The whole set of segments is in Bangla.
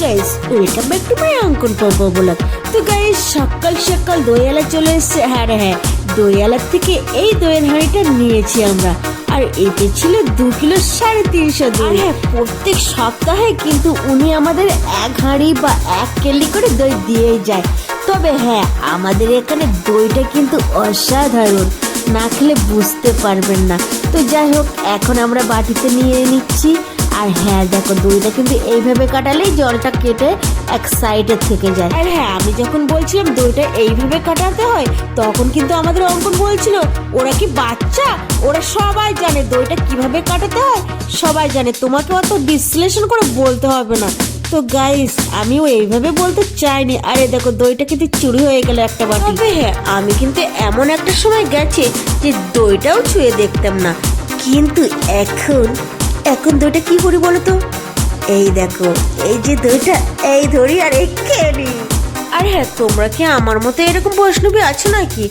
Guys welcome back to my অঙ্কন পর্ব ব্লগ। তো গাইস সকাল সকাল দইয়ালা চলে এসেছে। হ্যাঁ দইয়ালার থেকে এই দইয়ের হাঁড়িটা নিয়েছি আমরা, আর এতে ছিল 2 কিলো 350 দই। হ্যাঁ প্রত্যেক সপ্তাহে কিন্তু উনি আমাদের 1 হাঁড়ি বা 1 কেলি করে দই দিয়েই যায়। তবে হ্যাঁ আমাদের এখানে দইটা কিন্তু অসাধারণ, না খেলে বুঝতে পারবেন না। তো যাই হোক এখন আমরা বাটিতে নিয়ে নিচ্ছি। আর হ্যাঁ দেখো দইটা কিন্তু এইভাবে কাটালেই জলটা কেটে এক সাইডে থেকে যায়। আর হ্যাঁ আমি যখন বলছিলাম দইটা এইভাবে কাটাতে হয়, তখন কিন্তু আমাদের অঙ্কন বলছিল ওরা কি বাচ্চা, ওরা সবাই জানে দইটা কিভাবে কাটাতে হয়, সবাই জানে, তোমাকে অত বিশ্লেষণ করে বলতে হবে না। তো গাইস আমিও এইভাবে বলতে চাইনি। আরে দেখো দইটা কিন্তু চুরি হয়ে গেল একটা বাটি। তবে হ্যাঁ আমি কিন্তু এমন একটা সময় গেছে যে দইটাও ছুঁয়ে দেখতাম না, কিন্তু এখন দইটা কি করি বলো তো? এই দেখো এই যে দইটা এই ধরি আর এই খেয়ে নি। আর হ্যাঁ তোমরা কি আমার মতো এরকম বৈষ্ণবী আছো নাকি?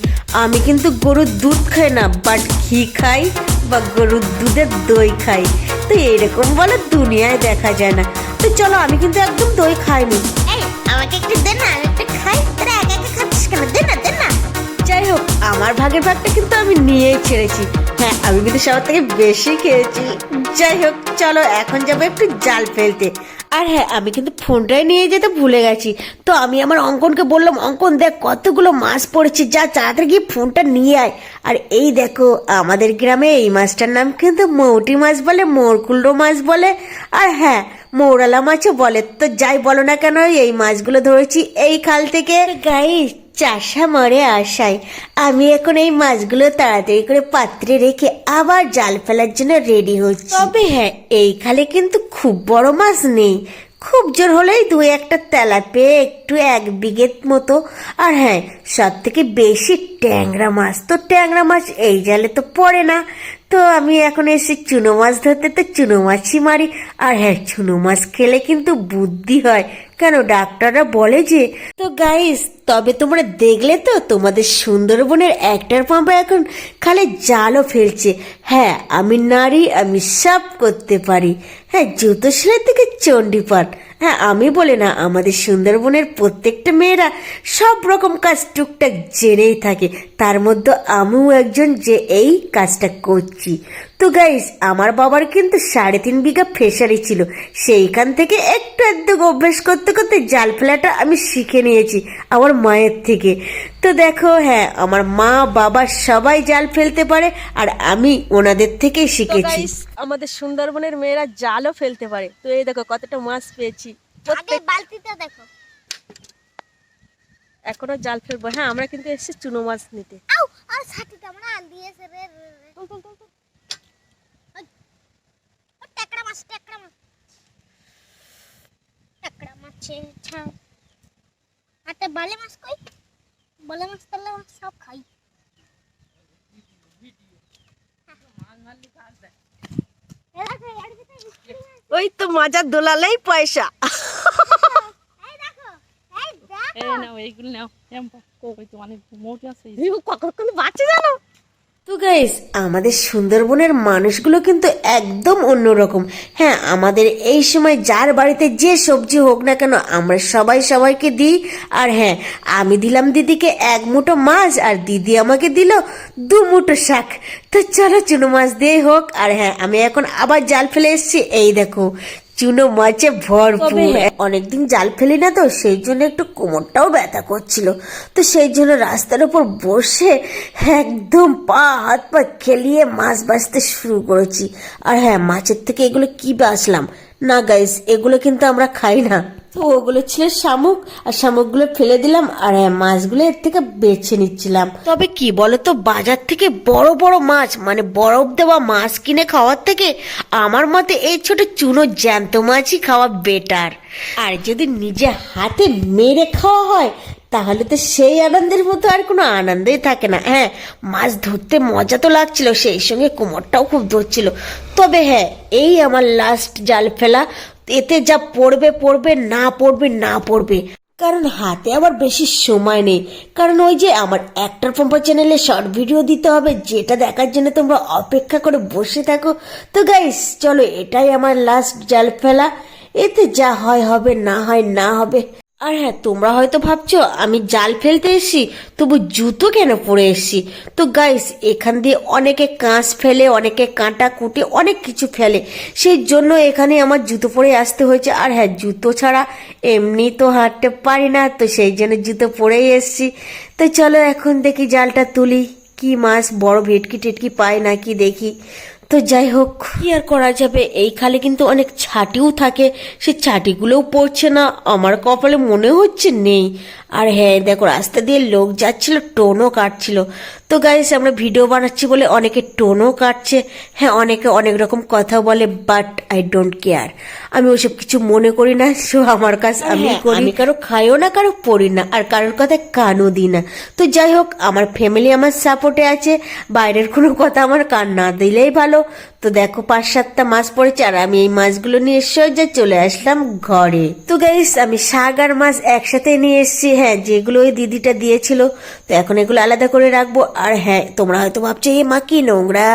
আমি কিন্তু গরুর দুধ খাই না, বাট ঘি খাই বা গরুর দুধের দই খাই। তো এরকম বলে দুনিয়ায় দেখা যায় না। তো চলো আমি কিন্তু একদম দই খাইনি। আমাকে একটু দে না, আমি একটু খাই। তোরা একা একা খাচ্ছিস কেন? দে না দে না। যাই হোক আমার ভাগের ভাগটা কিন্তু আমি নিয়েই ছেড়েছি। হ্যাঁ আমি কিন্তু সবার থেকে বেশি খেয়েছি। যাই হোক চলো এখন যাবো একটু জাল ফেলতে। আর হ্যাঁ আমি কিন্তু ফোনটাই নিয়ে যেতে ভুলে গেছি। তো আমি আমার অঙ্কনকে বললাম, অঙ্কন দেখ কতগুলো মাছ পড়েছে, যা তাড়াতাড়ি গিয়ে ফোনটা নিয়ে আয়। আর এই দেখো আমাদের গ্রামে এই মাছটার নাম কিন্তু মৌটি মাছ বলে, মোরকুল্ডো মাছ বলে, আর হ্যাঁ মৌরালা মাছও বলে। তো যাই বলো না কেন এই মাছগুলো ধরেছি এই খাল থেকে। গাইস চাষা মরে আশায় আমি এখন এই মাছগুলো তাড়াতাড়ি করে পাত্রে রেখে আবার জাল ফেলার জন্য রেডি হচ্ছি। তবে হ্যাঁ এই খালে কিন্তু খুব বড় মাছ নেই, খুব জোর হলেই 2-1টা তেলাপিয়া, একটু 1 বিঘে মতো। আর হ্যাঁ সব থেকে বেশি ট্যাংরা মাছ। তো ট্যাংরা মাছ এই জালে তো পড়ে না। তো আমি এখন এসে চুনো মাছ ধরতে, তো চুনো মাছই মারি। আর হ্যাঁ চুনো মাছ খেলে কিন্তু বুদ্ধি হয়, কেন ডাক্তাররা বলে যে। তো গাইস তবে তোমরা দেখলে তো তোমাদের সুন্দরবনের একটার পাম্পা এখন খালে জালও ফেলছে। হ্যাঁ আমি নারী, আমি সব করতে পারি। হ্যাঁ জুতো সেলাই থেকে চণ্ডীপাঠ। হ্যাঁ আমি বলে না, আমাদের সুন্দরবনের প্রত্যেকটা মেয়েরা সব রকম কাজ টুকটাক জেনেই থাকে, তার মধ্যে আমিও একজন যে এই কাজটা করছি। তো গাইস আমার বাবার কিন্তু 3.5 বিঘা ফিশারি ছিল, সেইখান থেকে একটু একটু অভ্যেস করতে করতে জাল ফেলাটা আমি শিখে নিয়েছি আমার মায়ের থেকে। তো দেখো হ্যাঁ আমার মা বাবা সবাই জাল ফেলতে পারে, আর আমি ওনাদের থেকেই শিখেছি। আমাদের সুন্দরবনের মেয়েরা জালও ফেলতে পারে। তো এই দেখো কতটা মাছ পেয়েছি। আগে বালতিটা দেখো। এখনো জাল ফেলবো। হ্যাঁ আমরা কিন্তু এসেছি চুনো মাছ নিতে। আউ আর ছাতিটা আমরা আন দিয়েছে রে। ওই টাকড়া মাছ টাকড়া মাছে ছাও। আতে বালে মাছ কই? বালে মাছ তাহলে সব খাই। ওই তো মজা দোলালেই পয়সা। এই দেখো এই দেখো। এই নাও এইগুলো নাও। কই তো অনেক মোটা আছে। কখন বাচ্চা জানো? তো গাইস আমাদের সুন্দরবনের মানুষগুলো কিন্তু একদম অন্যরকম। হ্যাঁ আমাদের এই সময় যার বাড়িতে যে সবজি হোক না কেন আমরা সবাই সবাইকে দিই। আর হ্যাঁ আমি দিলাম দিদিকে 1 মুঠো মাছ, আর দিদি আমাকে দিল 2 মুঠো শাক। তো চলো চুনো মাছ দিয়ে হোক। আর হ্যাঁ আমি এখন আবার জাল ফেলে এসেছি। এই দেখো চুনো মাছে ভরপুর। অনেকদিন জাল ফেলি না, তো সেই জন্য একটু কোমরটাও ব্যথা করছিল। তো সেই জন্য রাস্তার উপর বসে একদম হাত পা খেলিয়ে মাছ বাছতে শুরু করেছি। আর হ্যাঁ মাছের থেকে এগুলো কি বাছলাম না গাইস, এগুলো কিন্তু আমরা খাই না। তো ওগুলো ছিল শামুক, আর শামুকগুলো ফেলে দিলাম। আর হ্যাঁ মাছগুলো এর থেকে বেছে নিচ্ছিলাম। তবে কি বলতো বাজার থেকে বড় বড় মাছ মানে বরফ দেওয়া মাছ কিনে খাওয়ার থেকে আমার মতে এই ছোট চুনো জ্যান্ত মাছই খাওয়া বেটার। আর যদি নিজে হাতে মেরে খাওয়া হয় তাহলে তো সেই আনন্দের মতো আর কোনো আনন্দই থাকে না। হ্যাঁ মাছ ধরতে মজা তো লাগছিল, সেই সঙ্গে কোমরটাও খুব ধরছিল। তবে হ্যাঁ এই আমার লাস্ট জাল ফেলা, এতে যা পড়বে না পড়বে, কারণ হাতে আবার বেশি সময় নেই। কারণ ওই যে আমার একটার পম্পা চ্যানেলে শর্ট ভিডিও দিতে হবে, যেটা দেখার জন্য তোমরা অপেক্ষা করে বসে থাকো। তো গাইস চলো এটাই আমার লাস্ট জাল ফেলা। এতে যা হয় হবে, না হয় না হবে। আর হ্যাঁ, তোমরা হয়তো ভাবছো আমি জাল ফেলতে এসেছি তবু জুতো কেন পরে এসেছি। তো গাইস, এখান দিয়ে অনেকে কাঁচ ফেলে, অনেকে কাঁটা কুটে অনেক কিছু ফেলে, সেই জন্য এখানে আমার জুতো পরে আসতে হয়েছে। আর হ্যাঁ, জুতো ছাড়া এমনি তো হাঁটতে পারি না, তো সেই জন্য জুতো পরেই এসেছি। তো চলো এখন দেখি জালটা তুলি, কি মাছ, বড় ভেটকি টেটকি পাই নাকি দেখি। তো যাই হোক, কি আর করা যাবে, এই খালে কিন্তু অনেক ছাটিও থাকে, সে ছাটিগুলোও পড়ছে না, আমার কপালে মনে হচ্ছে নেই। আর হ্যাঁ দেখো, রাস্তা দিয়ে লোক যাচ্ছিল, টোনও কাটছিল। তো গাইস, আমরা ভিডিও বানাচ্ছি বলে অনেকে টোনও কাটছে, হ্যাঁ অনেকে অনেক রকম কথা বলে, বাট আই ডোন্ট কেয়ার। আমি ওসব কিছু মনে করি না, সো আমার কাজ আমি করি। আমি কারো খাইও না, কারো পড়ি না, আর কারোর কথা কানও দিই না। তো যাই হোক, আমার ফ্যামিলি আমার সাপোর্টে আছে, বাইরের কোনো কথা আমার কান না দিলেই ভালো। তো দেখো 5-7টা মাছ পড়েছে, আর আমি এই মাছগুলো নিয়ে সোজা চলে আসলাম ঘরে। তো গাইস, আমি শাক আর মাছ একসাথে নিয়ে এসেছি, হ্যাঁ যেগুলো ওই দিদিটা দিয়েছিল। তো এখন এগুলো আলাদা করে রাখবো। আর হ্যাঁ, তোমরা হয়তো ভাবছো এ মা কি নোংরা,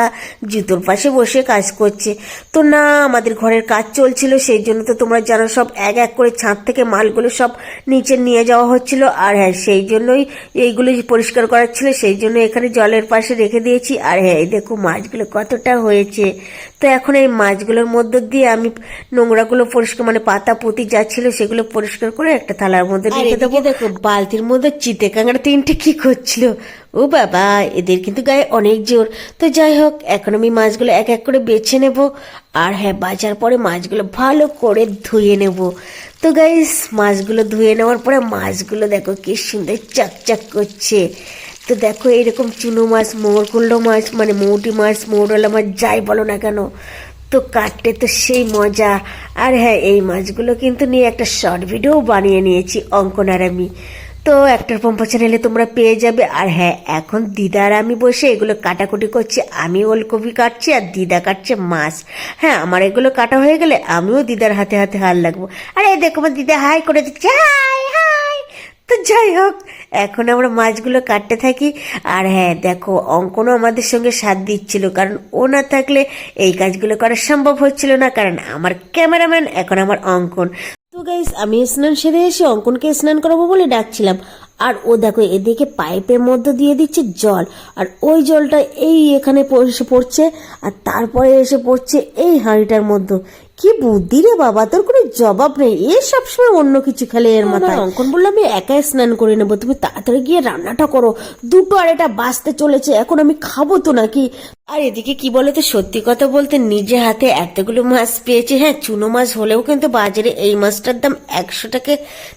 জুতোর পাশে বসে কাজ করছে। তো না, আমাদের ঘরের কাজ চলছিল, সেই জন্য তো তোমরা জানো সব এক এক করে ছাদ থেকে মালগুলো সব নিচে নিয়ে যাওয়া হচ্ছিল। আর হ্যাঁ, সেই জন্যই এইগুলো পরিষ্কার করার ছিল, সেই জন্য এখানে জলের পাশে রেখে দিয়েছি। আর হ্যাঁ, এই দেখো মাছগুলো কতটা হয়েছে। তো এখন এই মাছগুলোর মধ্যে দিয়ে আমি নোংরাগুলো পরিষ্কার, মানে পাতা পুঁতি যা ছিল সেগুলো পরিষ্কার করে একটা থালার মধ্যে রেখে দেবো। দেখো বালতির মধ্যে চিতে কাঁকড়া 3টে কি করছিল, ও বাবা, এদের কিন্তু গায়ে অনেক জোর। তো যাই হোক, এখন আমি মাছগুলো এক এক করে বেছে নেব। আর হ্যাঁ, বাজার পরে মাছগুলো ভালো করে ধুয়ে নেব। তো গাইস, মাছগুলো ধুয়ে নেওয়ার পরে মাছগুলো দেখো কি সুন্দর চকচক করছে। তো দেখো এরকম চুনো মাছ, মোরকুল্লো মাছ, মানে মৌটি মাছ, মৌরলা মাছ, যাই বলো না কেন, তো কাটতে তো সেই মজা। আর হ্যাঁ, এই মাছগুলো কিন্তু নিয়ে একটা শর্ট ভিডিও বানিয়ে নিয়েছি অঙ্কন আর আমি, তো একটার পম্পা চ্যানেলে তোমরা পেয়ে যাবে। আর হ্যাঁ, এখন দিদার আমি বসে এগুলো কাটাকুটি করছি, আমি ওলকপি কাটছি আর দিদা কাটছে মাছ। হ্যাঁ, আমার এগুলো কাটা হয়ে গেলে আমিও দিদার হাতে হাতে হাল লাগবো। আরে দেখো, আমার দিদা হাই করে দিচ্ছে, হাই হাই। তো যাই হোক, এখন আমরা মাছগুলো কাটতে থাকি। আর হ্যাঁ দেখো, অঙ্কনও আমাদের সঙ্গে সাথ দিচ্ছিল, কারণ ও না থাকলে এই কাজগুলো করা সম্ভব হচ্ছিল না, কারণ আমার ক্যামেরাম্যান এখন আমার অঙ্কন। তো গাইস, আমি স্নান সেরে এসে অঙ্কনকে স্নান করাবো বলে ডাকছিলাম, আর ও দেখো এদিকে পাইপের মধ্যে দিয়ে দিচ্ছে জল, আর ওই জলটা এই এখানে এসে পড়ছে, আর তারপরে এসে পড়ছে এই হাঁড়িটার মধ্যে। কি বুদ্ধি রে বাবা, তোর কোনো জবাব নেই, এ সবসময় অন্য কিছু খেলে এর মাথায়। অঙ্কন বললো আমি একাই স্নান করে নেবো, তুমি তাড়াতাড়ি গিয়ে রান্নাটা করো, 2টো আড়াইটা বাজতে চলেছে, এখন আমি খাবো তো নাকি। আর এদিকে কি বলতো, সত্যি কথা বলতে নিজে হাতে এতগুলো মাছ পেয়েছে, হ্যাঁ চুনো মাছ হলেও কিন্তু বাজারে এই মাছটার দাম 100 থেকে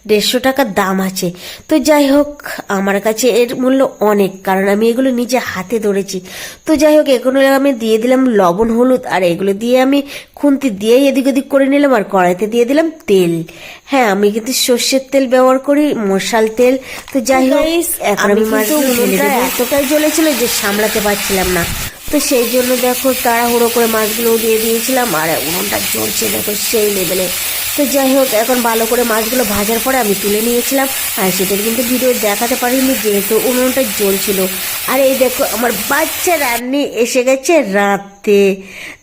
150 টাকা দাম আছে। তো যাই হোক, আমার কাছে এর মূল্য অনেক, কারণ আমি এগুলো নিজে হাতে ধরেছি। তো যাই হোক, এগুলো আমি দিয়ে দিলাম লবণ হলুদ, আর এগুলো দিয়ে আমি খুন্তি দিয়ে এদিক ওদিক করে নিলাম, আর কড়াইতে দিয়ে দিলাম তেল। হ্যাঁ, আমি কিন্তু সর্ষের তেল ব্যবহার করি, মশাল তেল। তো যাই হোক, এখন আমি মাছগুলো এতটাই জ্বলেছিল যে সামলাতে পারছিলাম না, তো সেই জন্য দেখো তাড়াহুড়ো করে মাছগুলো দিয়ে দিয়েছিলাম, আর উনুনটা জ্বলছে দেখো সেই লেভেলে। তো যাই হোক, এখন ভালো করে মাছগুলো ভাজার পরে আমি তুলে নিয়েছিলাম, আর সেটার কিন্তু ভিডিও দেখাতে পারিনি যেহেতু উনুনটা জ্বলছিল। আর এই দেখো আমার বাচ্চা রান্নি এসে গেছে রাতে।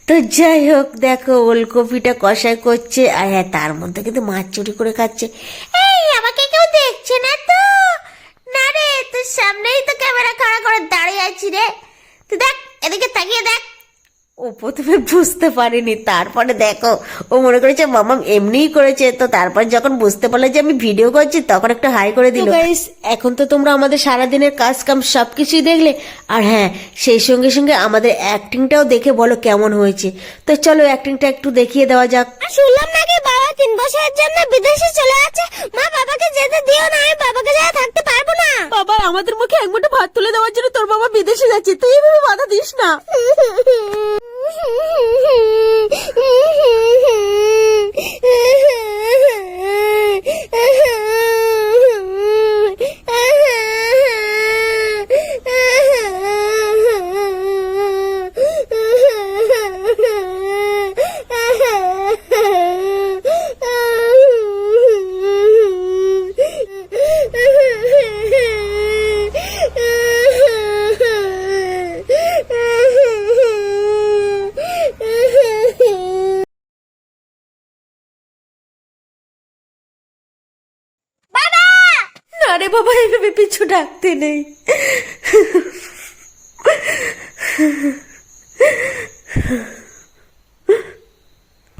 তো যাই হোক, দেখো ওলকপিটা কষাই করছে, আর হ্যাঁ তার মধ্যে কিন্তু মাছ চুরি করে খাচ্ছে। এই আমাকে কেউ দেখছে না তো? না রে, তোর সামনেই তো ক্যামেরা খাড়া করে দাঁড়িয়ে আছি রে, তুই দেখ, এদিকে তাকিয়ে দেখ। ও প্রথমে বুঝতে পারিনি, তারপরে দেখো ও মনে করেছে মামা এমনিই করেছে, তো তারপর যখন বুঝতে পারলো যে আমি ভিডিও করছি তখন একটা হাই করে দিল। গাইস, এখন তো তোমরা আমাদের সারাদিনের কাজ কাম সবকিছুই দেখলে, আর হ্যাঁ সেই সঙ্গে সঙ্গে আমাদের অ্যাক্টিংটাও দেখে বলো কেমন হয়েছে। তো চলো অ্যাক্টিংটা একটু দেখিয়ে দেওয়া যাক। শুনলাম নাকি বাবা 3 বছরের জন্য বিদেশে চলে যাচ্ছে, মা বাবাকে যেতে দিও না, আমি বাবাকে ছাড়া থাকতে পারবো না। বাবা, আমাদের মুখে এক মুঠো ভাত তুলে দেওয়ার জন্য তোর বাবা বিদেশে যাচ্ছে, তুই এভাবে বাধা দিস না। বাবা এইভাবে পিছু ডাকতে নেই।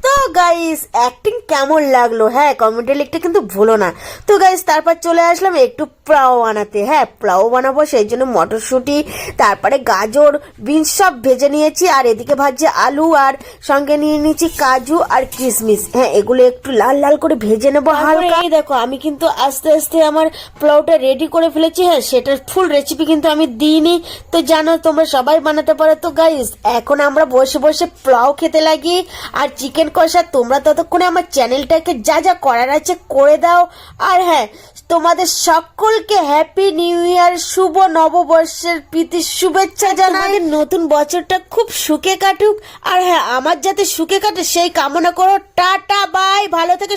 তো গাইস অ্যাক্টিং কেমন লাগলো হ্যাঁ কমেন্টে লিখতে কিন্তু ভুলো না। তো গাইস তারপর চলে আসলাম একটু পোলাও বানাতে। হ্যাঁ পোলাও বানাবো সেই জন্য মটরশুঁটি তারপরে গাজর বিনস সব ভেজে নিয়েছি, আর এদিকে ভাজছে আলু, আর সঙ্গে নিয়ে নিয়েছি কাজু আর কিশমিশ। হ্যাঁ এগুলো একটু লাল লাল করে ভেজে নেবো হালকা। এই দেখো আমি কিন্তু আস্তে আস্তে আমার পোলাওটা রেডি করে ফেলেছি। হ্যাঁ সেটার ফুল রেসিপি কিন্তু আমি দিইনি, তো জানো তোমরা সবাই বানাতে পারো। তো গাইস এখন আমরা বসে বসে পোলাও খেতে লাগি আর চিকেন কষা। তোমরা ততক্ষণে আমার চ্যানেলটাকে যা যা করার আছে করে দাও। আর হ্যাঁ তোমাদের সকলকে হ্যাপি নিউ ইয়ার, শুভ নববর্ষের প্রীতি শুভেচ্ছা জানাই। নতুন বছরটা খুব সুখে কাটুক, আর হ্যাঁ আমার যাতে সুখে কাটে সেই কামনা করো। টাটা বাই, ভালো থেকে